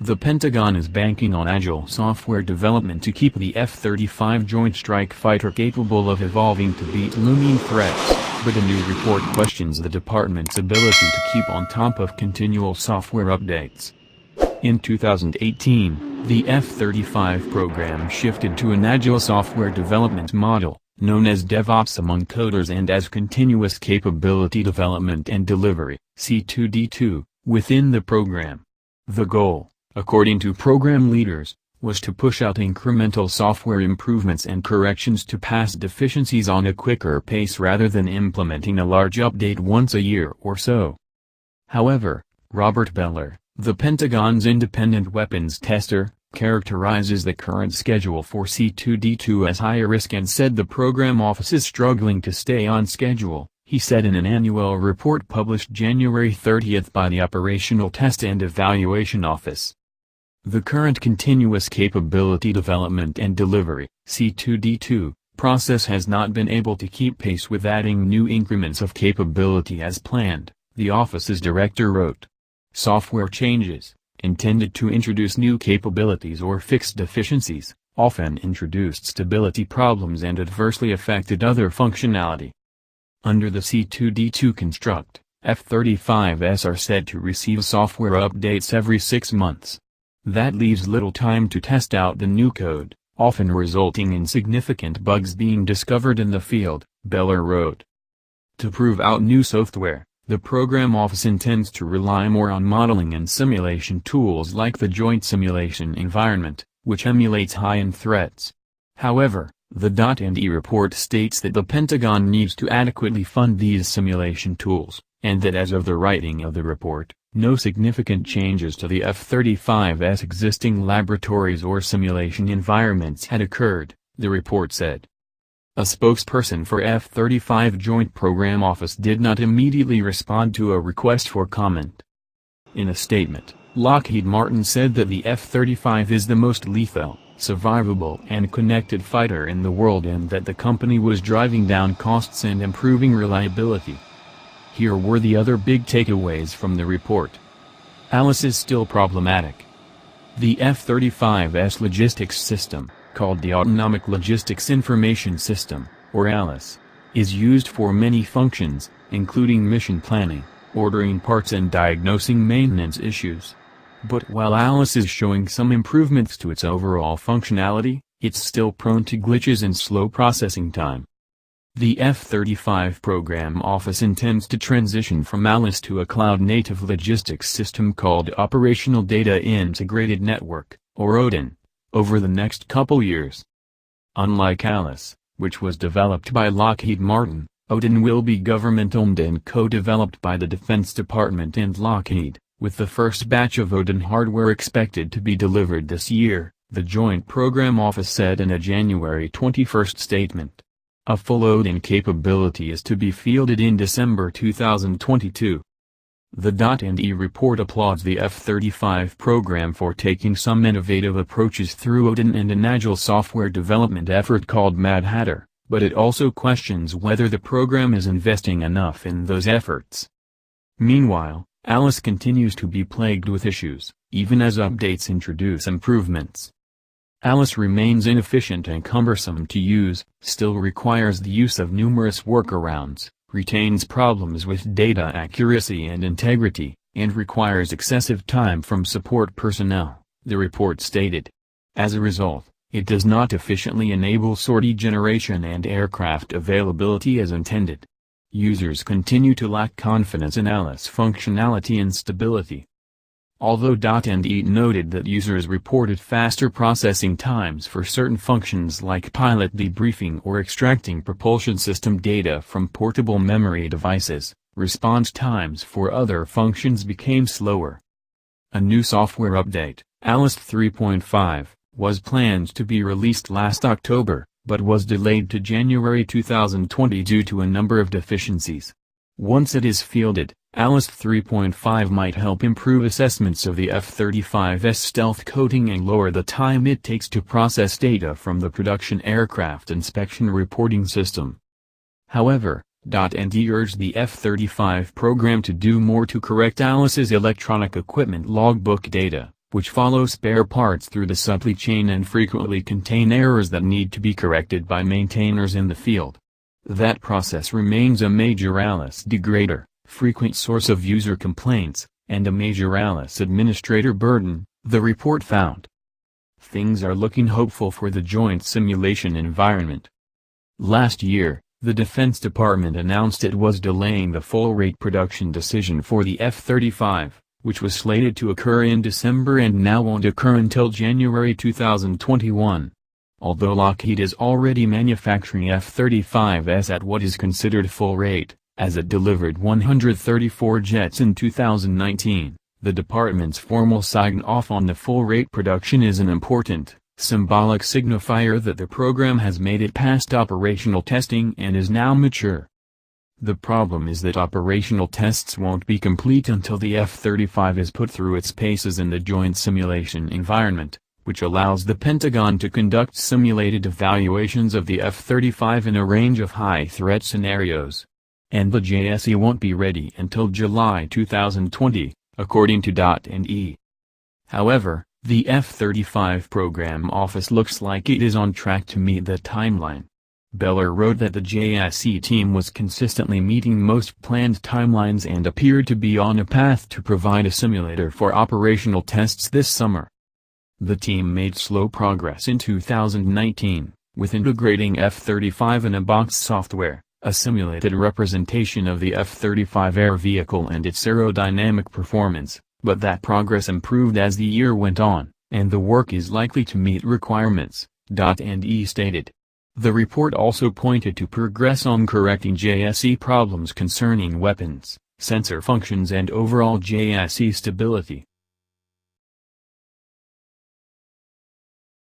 The Pentagon is banking on agile software development to keep the F-35 Joint Strike Fighter capable of evolving to beat looming threats, but a new report questions the department's ability to keep on top of continual software updates. In 2018, the F-35 program shifted to an agile software development model, known as DevOps among coders and as continuous capability development and delivery, C2D2, within the program. The goal, according to program leaders, was to push out incremental software improvements and corrections to past deficiencies on a quicker pace rather than implementing a large update once a year or so. However, Robert Beller, the Pentagon's independent weapons tester, characterizes the current schedule for C2D2 as high risk and said the program office is struggling to stay on schedule, he said in an annual report published January 30 by the Operational Test and Evaluation Office. The current Continuous Capability Development and Delivery (C2D2) process has not been able to keep pace with adding new increments of capability as planned, the office's director wrote. Software changes, intended to introduce new capabilities or fix deficiencies, often introduced stability problems and adversely affected other functionality. Under the C2D2 construct, F-35s are said to receive software updates every 6 months. That leaves little time to test out the new code, often resulting in significant bugs being discovered in the field, Beller wrote. To prove out new software, the program office intends to rely more on modeling and simulation tools like the Joint Simulation Environment, which emulates high-end threats. However, the &E report states that the Pentagon needs to adequately fund these simulation tools, and that as of the writing of the report, no significant changes to the F-35's existing laboratories or simulation environments had occurred, the report said. A spokesperson for F-35 Joint Program Office did not immediately respond to a request for comment. In a statement, Lockheed Martin said that the F-35 is the most lethal, survivable and connected fighter in the world and that the company was driving down costs and improving reliability. Here were the other big takeaways from the report. ALICE is still problematic. The F-35's logistics system, called the Autonomic Logistics Information System, or ALICE, is used for many functions, including mission planning, ordering parts and diagnosing maintenance issues. But while ALICE is showing some improvements to its overall functionality, it's still prone to glitches and slow processing time. The F-35 program office intends to transition from ALICE to a cloud-native logistics system called Operational Data Integrated Network, or ODIN, over the next couple years. Unlike ALICE, which was developed by Lockheed Martin, ODIN will be government-owned and co-developed by the Defense Department and Lockheed, with the first batch of ODIN hardware expected to be delivered this year, the Joint Program Office said in a January 21 statement. A full ODIN capability is to be fielded in December 2022. The &E report applauds the F-35 program for taking some innovative approaches through ODIN and an agile software development effort called Mad Hatter, but it also questions whether the program is investing enough in those efforts. Meanwhile, ALICE continues to be plagued with issues, even as updates introduce improvements. ALICE remains inefficient and cumbersome to use, still requires the use of numerous workarounds, retains problems with data accuracy and integrity, and requires excessive time from support personnel, the report stated. As a result, it does not efficiently enable sortie generation and aircraft availability as intended. Users continue to lack confidence in ALICE functionality and stability. Although &E noted that users reported faster processing times for certain functions like pilot debriefing or extracting propulsion system data from portable memory devices, response times for other functions became slower. A new software update, ALICE 3.5, was planned to be released last October, but was delayed to January 2020 due to a number of deficiencies. Once it is fielded, ALICE 3.5 might help improve assessments of the F-35's stealth coating and lower the time it takes to process data from the production aircraft inspection reporting system. However, .ND urged the F-35 program to do more to correct ALICE's electronic equipment logbook data, which follow spare parts through the supply chain and frequently contain errors that need to be corrected by maintainers in the field. That process remains a major Alice degrader, frequent source of user complaints, and a major Alice administrator burden, the report found. Things are looking hopeful for the joint simulation environment. Last year, the Defense Department announced it was delaying the full-rate production decision for the F-35, which was slated to occur in December and now won't occur until January 2021. Although Lockheed is already manufacturing F-35s at what is considered full rate, as it delivered 134 jets in 2019, the department's formal sign-off on the full-rate production is an important, symbolic signifier that the program has made it past operational testing and is now mature. The problem is that operational tests won't be complete until the F-35 is put through its paces in the joint simulation environment, which allows the Pentagon to conduct simulated evaluations of the F-35 in a range of high-threat scenarios. And the JSE won't be ready until July 2020, according to .NE. However, the F-35 program office looks like it is on track to meet that timeline. Beller wrote that the JSE team was consistently meeting most planned timelines and appeared to be on a path to provide a simulator for operational tests this summer. The team made slow progress in 2019, with integrating F-35 in a box software, a simulated representation of the F-35 air vehicle and its aerodynamic performance, but that progress improved as the year went on, and the work is likely to meet requirements, .NE stated. The report also pointed to progress on correcting JSE problems concerning weapons, sensor functions and overall JSE stability.